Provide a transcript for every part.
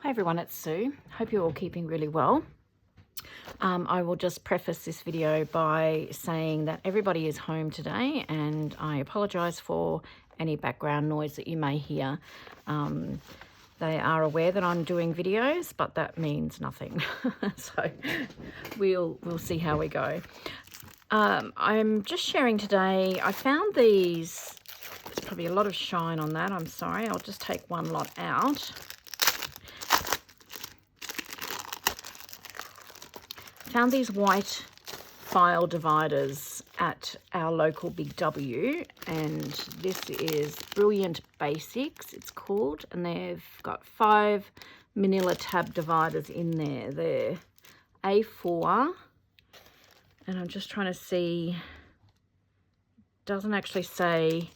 Hi everyone, it's Sue. Hope you're all keeping really well. I will just preface this video by saying that everybody is home today and I apologise for any background noise that you may hear. They are aware that I'm doing videos, but that means nothing. So we'll see how we go. I'm just sharing today, I found these, there's probably a lot of shine on that, I'm sorry. I'll just take one lot out. Found these white file dividers at our local BigW, and this is Brilliant Basics, it's called, and they've got 5 manila tab dividers in there. They're A4, and I'm just trying to see, doesn't actually say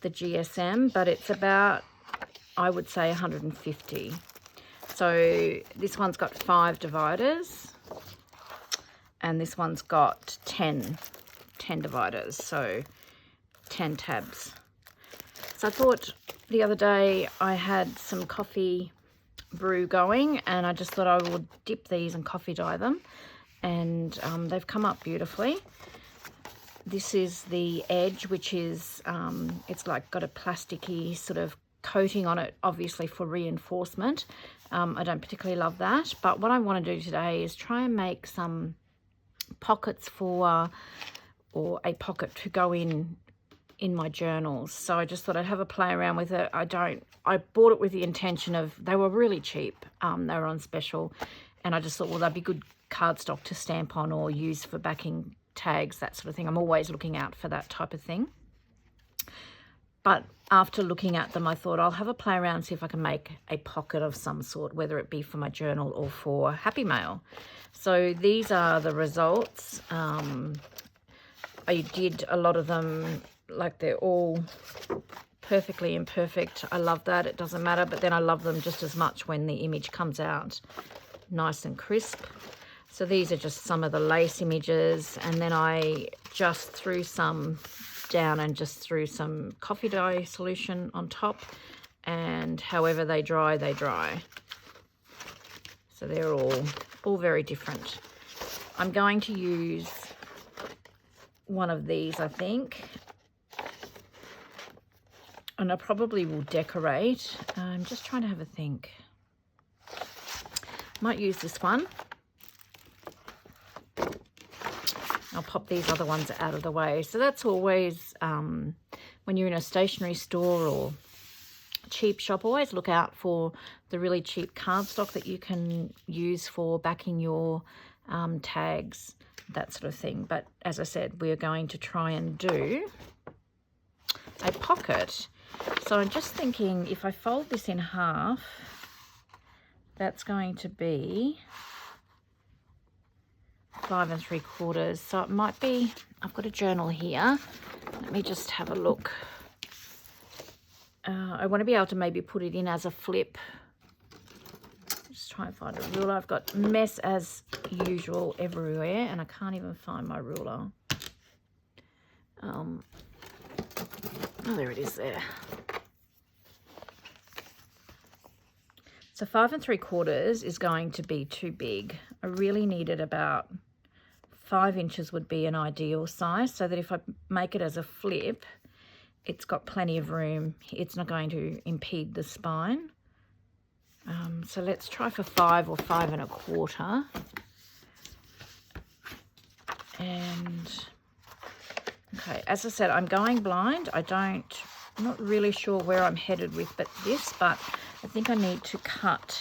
the GSM, but it's about, I would say 150. So this one's got 5 dividers. And this one's got 10 dividers, so 10 tabs. So I thought the other day I had some coffee brew going, and I just thought I would dip these and coffee dye them, and they've come up beautifully. This is the edge, which is, it's like got a plasticky sort of coating on it, obviously for reinforcement. I don't particularly love that, but what I want to do today is try and make some pockets for, or a pocket to go in my journals. So I just thought I'd have a play around with it. I bought it with the intention of, they were really cheap, they were on special, and I just thought, well, they'd be good cardstock to stamp on or use for backing tags, that sort of thing. I'm always looking out for that type of thing. But after looking at them, I thought I'll have a play around, see if I can make a pocket of some sort, whether it be for my journal or for Happy Mail. So these are the results. I did a lot of them, like they're all perfectly imperfect. I love that, it doesn't matter, but then I love them just as much when the image comes out nice and crisp. So these are just some of the lace images, and then I just threw some down and just threw some coffee dye solution on top, and however they dry, they dry. So they're all very different. I'm going to use one of these, I think, and I probably will decorate. I'm just trying to have a think. Might use this one. I'll pop these other ones out of the way. So that's always, when you're in a stationery store or cheap shop, always look out for the really cheap cardstock that you can use for backing your tags, that sort of thing. But as I said, we're going to try and do a pocket. So I'm just thinking, if I fold this in half, that's going to be 5 3/4. So it might be, I've got a journal here. Let me just have a look. I want to be able to maybe put it in as a flip. Just try and find a ruler. I've got mess as usual everywhere, and I can't even find my ruler. Oh, there it is there. So 5 3/4 is going to be too big. I really needed about 5 inches would be an ideal size, so that if I make it as a flip, it's got plenty of room. It's not going to impede the spine. So let's try for 5 or 5 1/4. And okay, as I said, I'm going blind. I'm not really sure where I'm headed with but I think I need to cut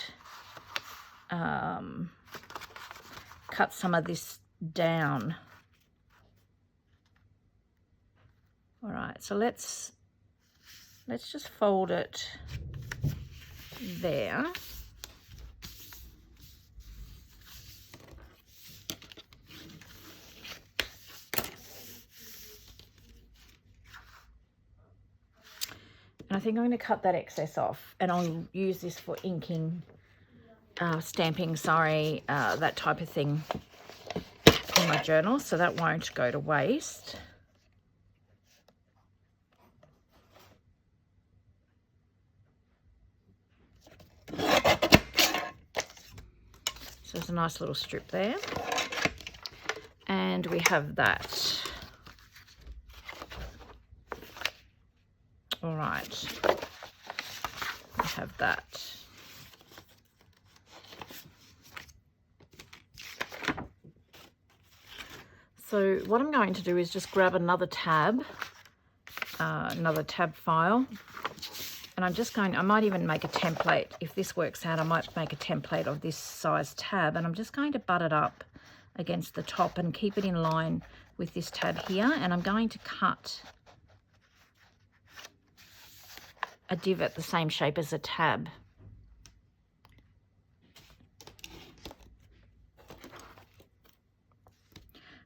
some of this down. All right, so let's just fold it there. And I think I'm going to cut that excess off, and I'll use this for inking, stamping, sorry, that type of thing in my journal, so that won't go to waste. So there's a nice little strip there. And we have that. All right. We have that. So what I'm going to do is just grab another tab file. And I'm just going, I might even make a template. If this works out, I might make a template of this size tab. And I'm just going to butt it up against the top and keep it in line with this tab here. And I'm going to cut a divot the same shape as a tab.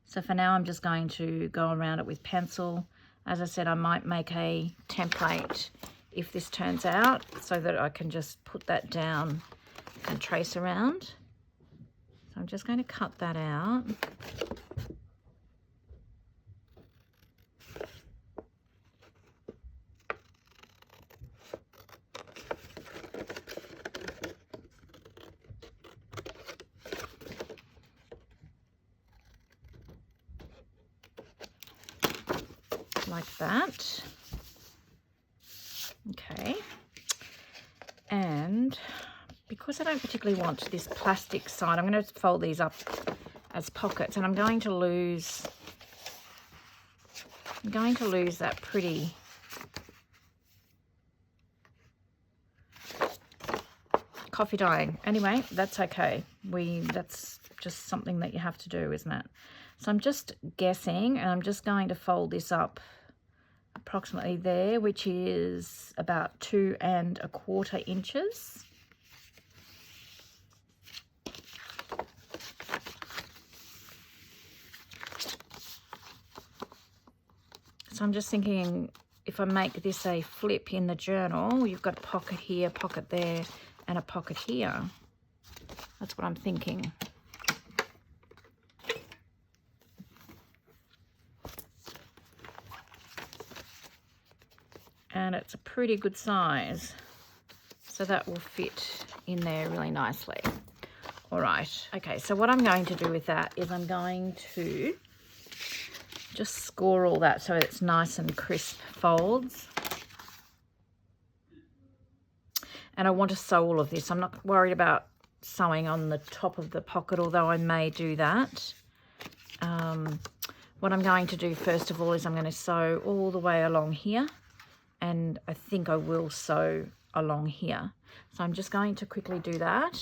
So for now, I'm just going to go around it with pencil. As I said, I might make a template if this turns out, so that I can just put that down and trace around. So I'm just going to cut that out. Like that. Okay. And because I don't particularly want this plastic side, I'm going to fold these up as pockets, and I'm going to lose that pretty coffee dyeing. Anyway, that's okay. That's just something that you have to do, isn't it? So I'm just guessing, and I'm just going to fold this up approximately there, which is about 2 1/4 inches. So I'm just thinking, if I make this a flip in the journal, you've got a pocket here, pocket there, and a pocket here. That's what I'm thinking. And it's a pretty good size, so that will fit in there really nicely. All right, okay, so what I'm going to do with that is I'm going to just score all that so it's nice and crisp folds. And I want to sew all of this. I'm not worried about sewing on the top of the pocket, although I may do that. What I'm going to do first of all is I'm going to sew all the way along here, and I think I will sew along here. So I'm just going to quickly do that.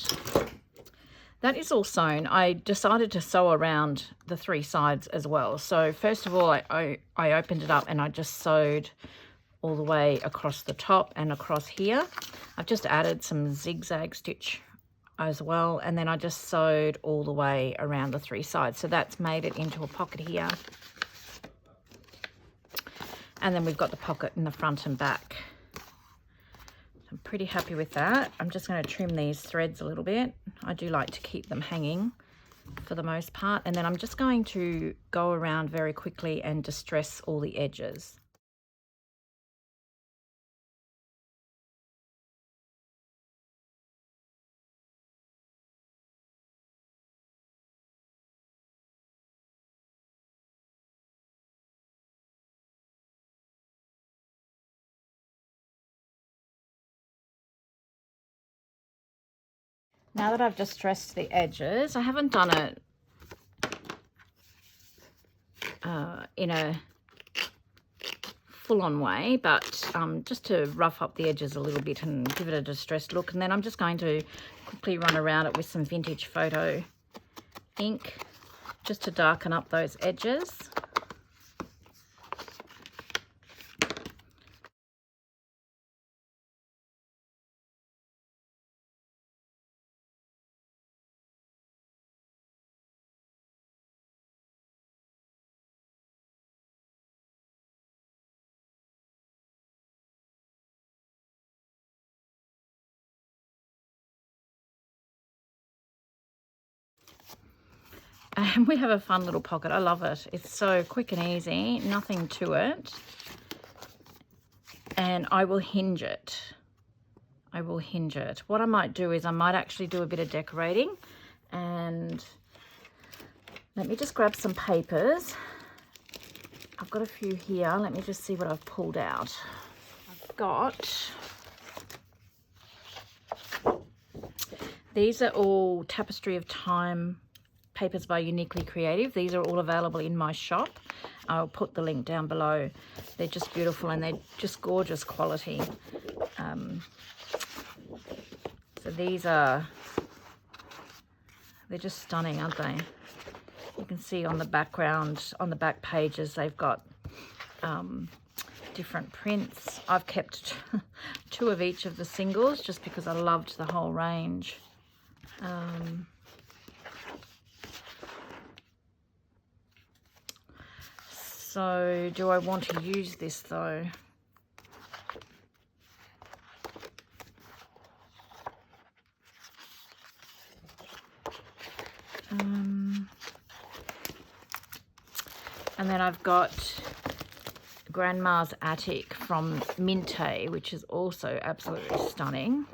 That is all sewn. I decided to sew around the 3 sides as well. So first of all, I opened it up and I just sewed all the way across the top and across here. I've just added some zigzag stitch as well, and then I just sewed all the way around the 3 sides. So that's made it into a pocket here. And then we've got the pocket in the front and back. I'm pretty happy with that. I'm just going to trim these threads a little bit. I do like to keep them hanging for the most part. And then I'm just going to go around very quickly and distress all the edges. Now that I've distressed the edges, I haven't done it in a full-on way, but just to rough up the edges a little bit and give it a distressed look. And then I'm just going to quickly run around it with some vintage photo ink just to darken up those edges. And we have a fun little pocket. I love it. It's so quick and easy, nothing to it. And I will hinge it. I will hinge it. What I might do is I might actually do a bit of decorating And let me just grab some papers. I've got a few here. Let me just see what I've pulled out. I've got, these are all Tapestry of Time papers by Uniquely Creative. These are all available in my shop. I'll put the link down below. They're just beautiful and they're just gorgeous quality. So these are, they're just stunning, aren't they? You can see on the background, on the back pages, they've got different prints. I've kept 2 of each of the singles just because I loved the whole range. So do I want to use this though? And then I've got Grandma's Attic from Minte, which is also absolutely stunning.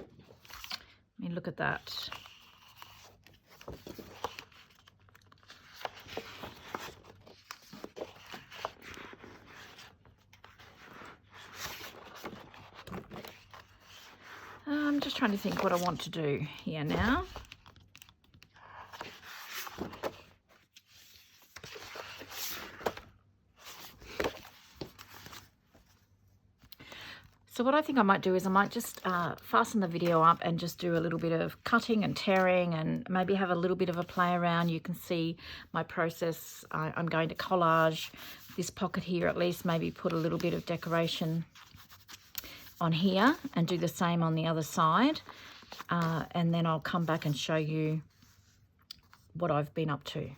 I mean, look at that. I'm just trying to think what I want to do here now. So what I think I might do is I might just fasten the video up and just do a little bit of cutting and tearing and maybe have a little bit of a play around. You can see my process. I'm going to collage this pocket here, at least maybe put a little bit of decoration on here and do the same on the other side. And then I'll come back and show you what I've been up to.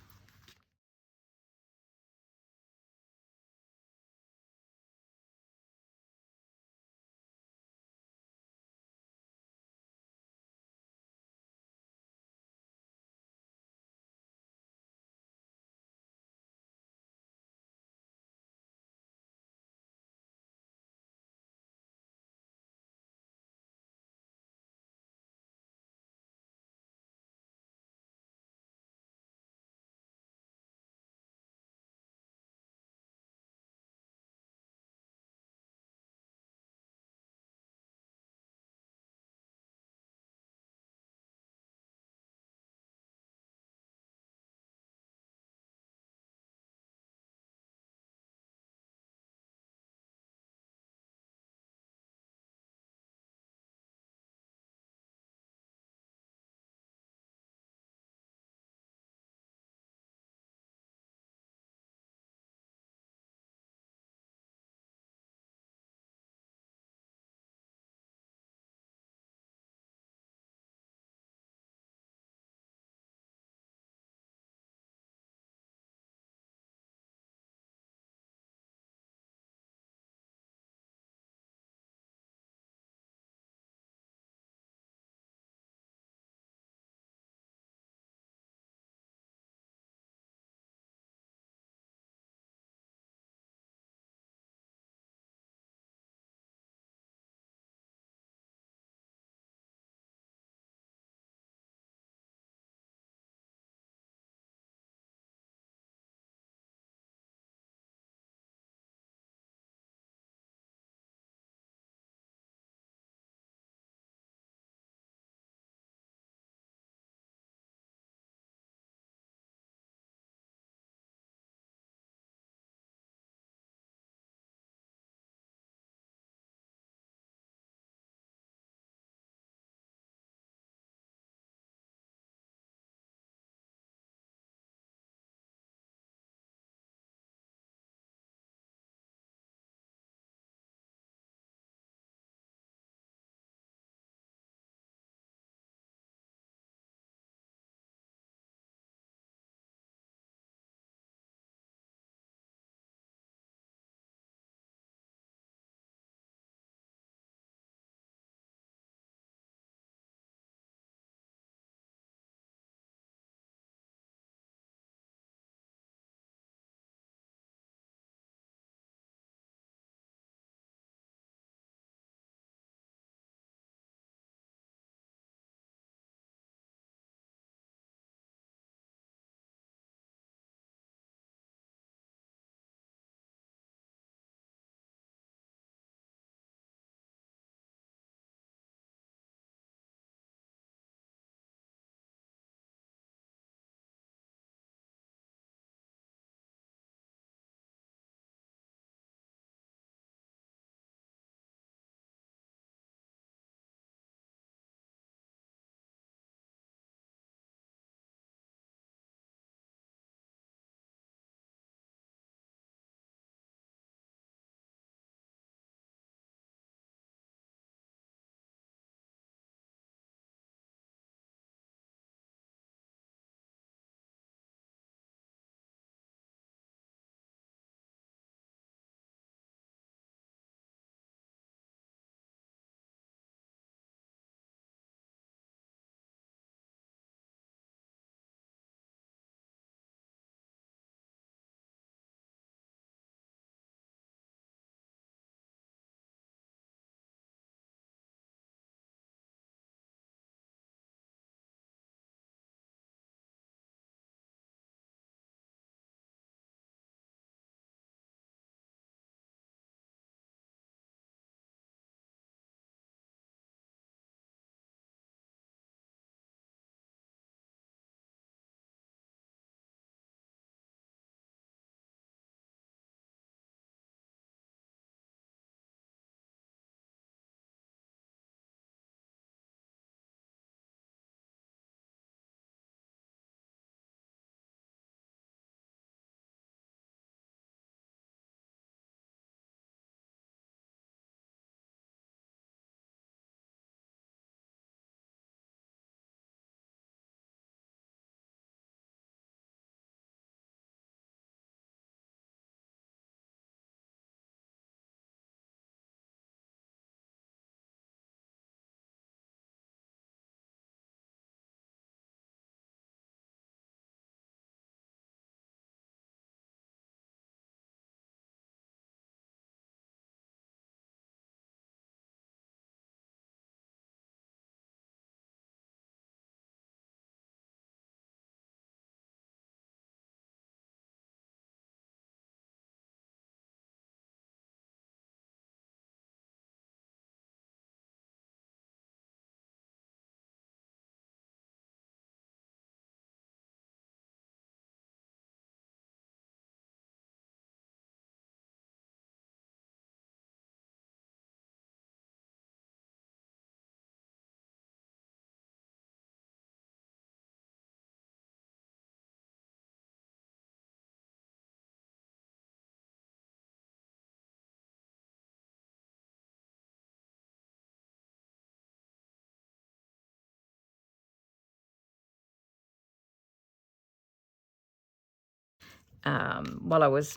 while I was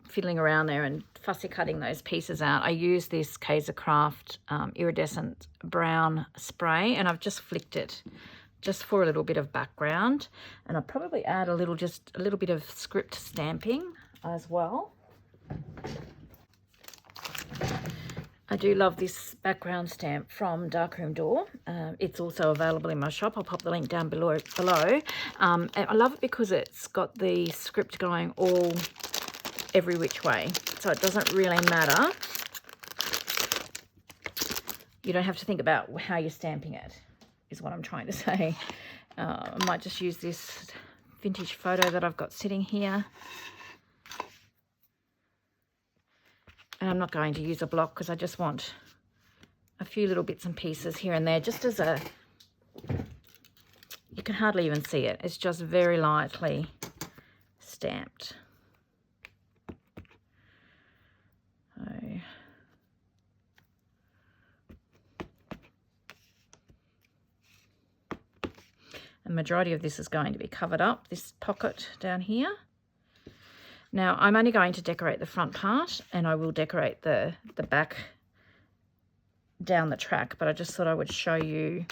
fiddling around there and fussy cutting those pieces out, I used this Kaisercraft iridescent brown spray, and I've just flicked it just for a little bit of background, and I'll probably add just a little bit of script stamping as well. I do love this background stamp from Darkroom Door. It's also available in my shop. I'll pop the link down below. And I love it because it's got the script going every which way, so it doesn't really matter. You don't have to think about how you're stamping it, is what I'm trying to say. I might just use this vintage photo that I've got sitting here. And I'm not going to use a block because I just want a few little bits and pieces here and there, just as you can hardly even see it. It's just very lightly stamped. So, the majority of this is going to be covered up, this pocket down here. Now, I'm only going to decorate the front part, and I will decorate the back down the track, but I just thought I would show you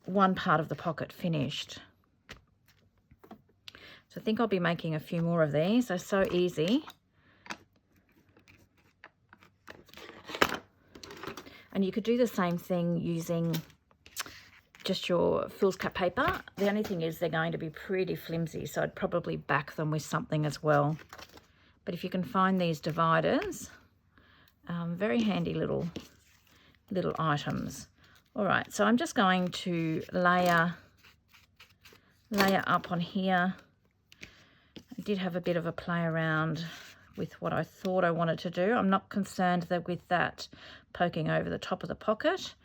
one part of the pocket finished. So I think I'll be making a few more of these. They're so easy. And you could do the same thing using just your foolscap paper. The only thing is they're going to be pretty flimsy, so I'd probably back them with something as well. But if you can find these dividers, very handy little items. All right, so I'm just going to layer up on here. I did have a bit of a play around with what I thought I wanted to do. I'm not concerned that with that poking over the top of the pocket,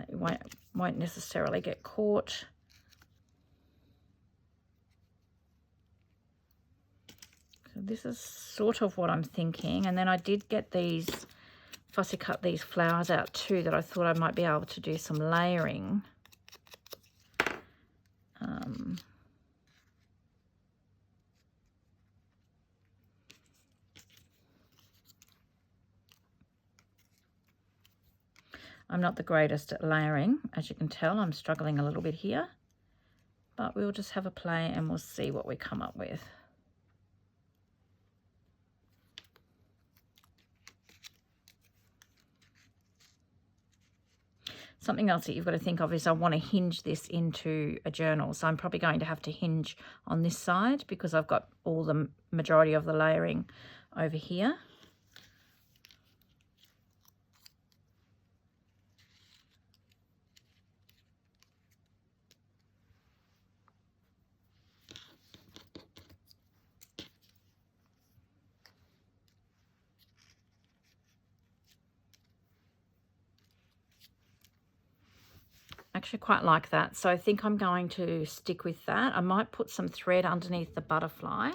it won't necessarily get caught. So this is sort of what I'm thinking. And then I did get these, fussy cut these flowers out too, that I thought I might be able to do some layering. I'm not the greatest at layering, as you can tell. I'm struggling a little bit here, but we'll just have a play and we'll see what we come up with. Something else that you've got to think of is I want to hinge this into a journal. So I'm probably going to have to hinge on this side because I've got all the majority of the layering over here. Actually quite like that, so I think I'm going to stick with that. I might put some thread underneath the butterfly,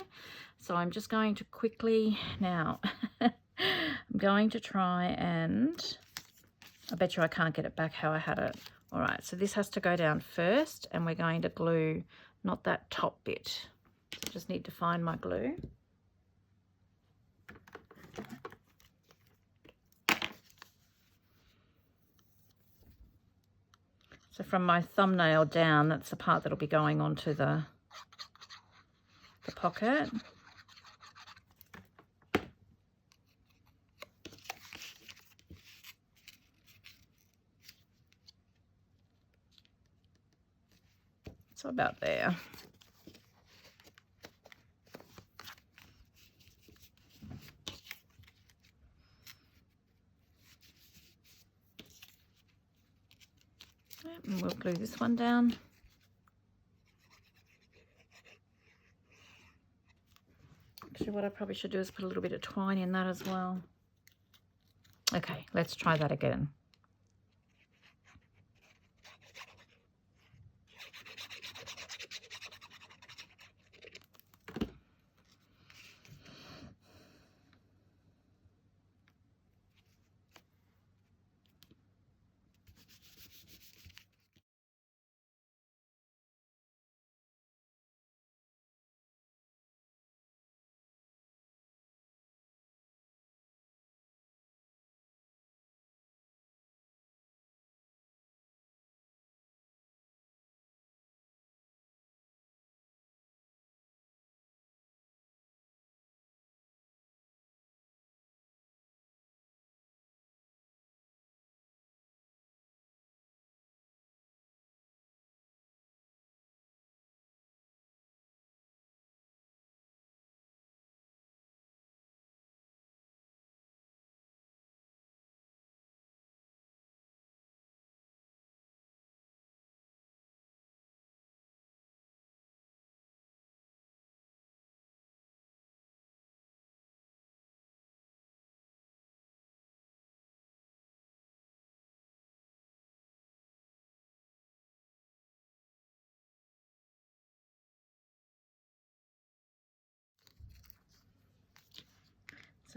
so I'm just going to quickly now I'm going to try and I bet you I can't get it back how I had it. All right, so this has to go down first, and we're going to glue not that top bit. I just need to find my glue. So from my thumbnail down, that's the part that'll be going onto the pocket. So about there. And we'll glue this one down. Actually, what I probably should do is put a little bit of twine in that as well. Okay, let's try that again.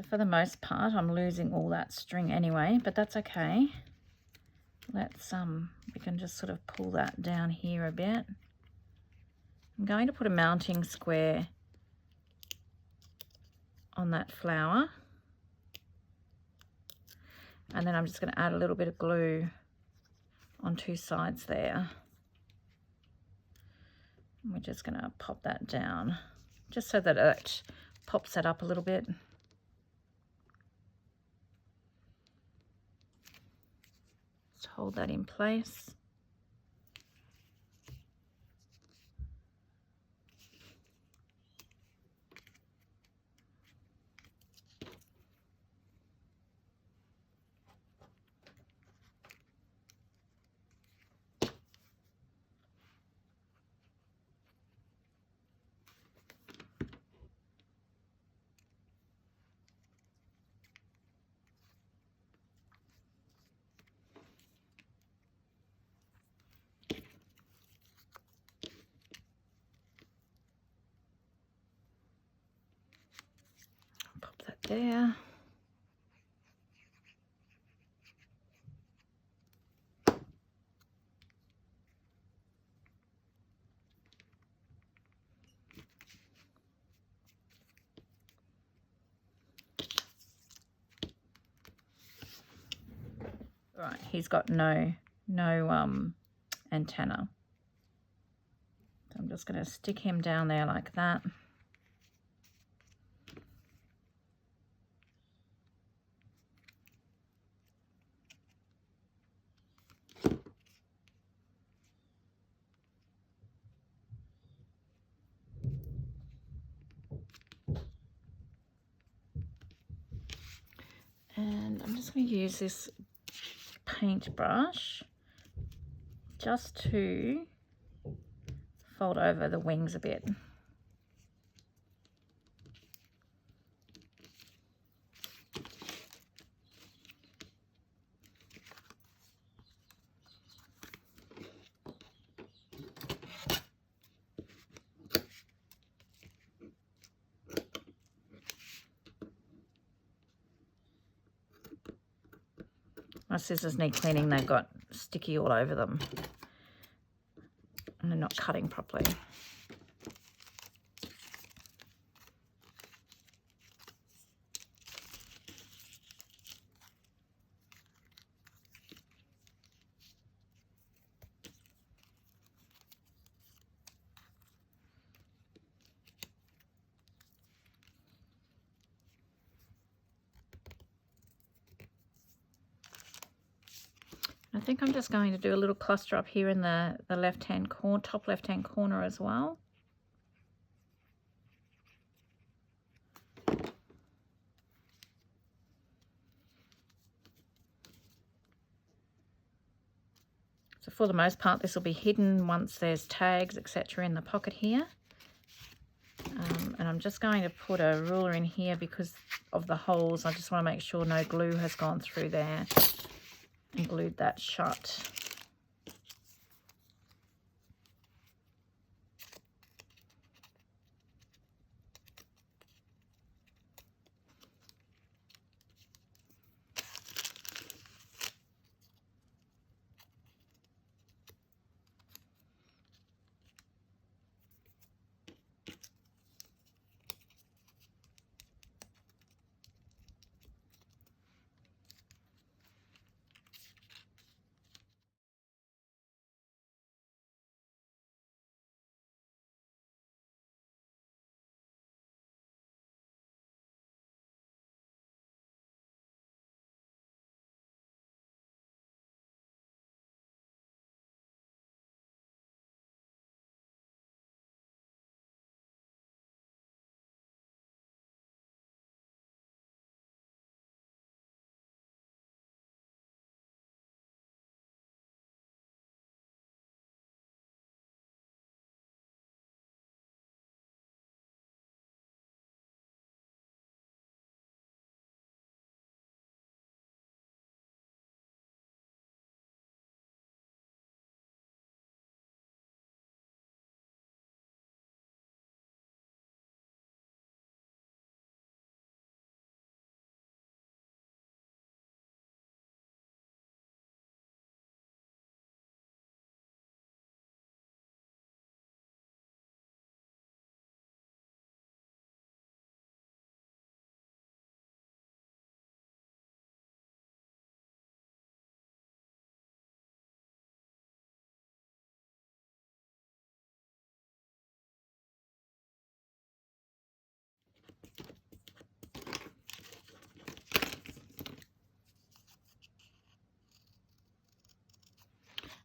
So for the most part, I'm losing all that string anyway, but that's okay. Let's, we can just sort of pull that down here a bit. I'm going to put a mounting square on that flower. And then I'm just going to add a little bit of glue on two sides there. And we're just going to pop that down, just so that it pops that up a little bit. Just hold that in place. Pop that there. Right, he's got no antenna. So I'm just going to stick him down there like that. And I'm just going to use this paintbrush just to fold over the wings a bit. My scissors need cleaning, they've got sticky all over them and they're not cutting properly. I think I'm just going to do a little cluster up here in the left-hand corner, top left-hand corner as well. So for the most part, this will be hidden once there's tags, etc. in the pocket here. And I'm just going to put a ruler in here because of the holes. I just want to make sure no glue has gone through there and glued that shut.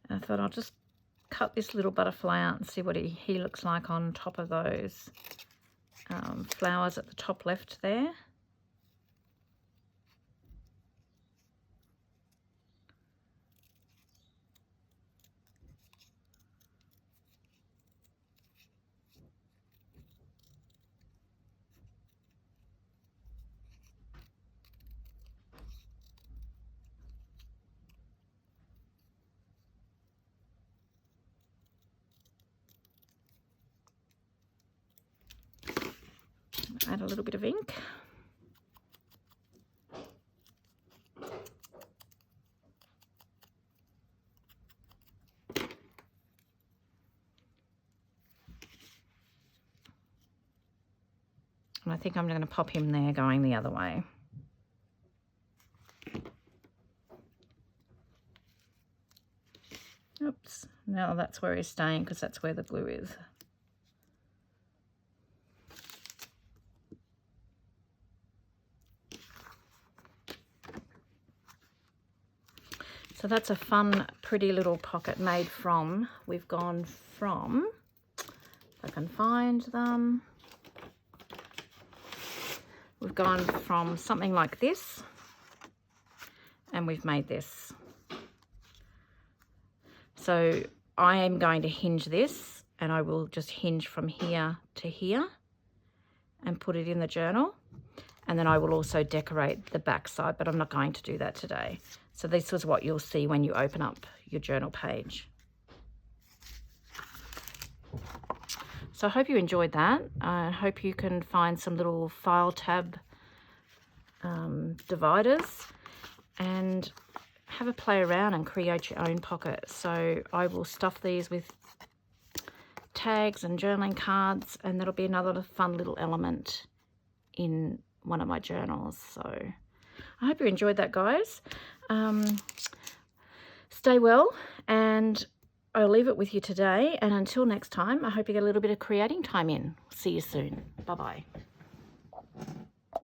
And I thought I'll just cut this little butterfly out and see what he looks like on top of those flowers at the top left there. Add a little bit of ink. And I think I'm going to pop him there going the other way. Oops, now that's where he's staying because that's where the glue is. So that's a fun, pretty little pocket made from, we've gone from, if I can find them, we've gone from something like this, and we've made this. So I am going to hinge this, and I will just hinge from here to here and put it in the journal. And then I will also decorate the back side, but I'm not going to do that today. So this is what you'll see when you open up your journal page. So I hope you enjoyed that. I hope you can find some little file tab dividers and have a play around and create your own pocket. So I will stuff these with tags and journaling cards, and that'll be another fun little element in one of my journals. So I hope you enjoyed that, guys. Stay well, and I'll leave it with you today, and until next time, I hope you get a little bit of creating time in. See you soon. Bye bye.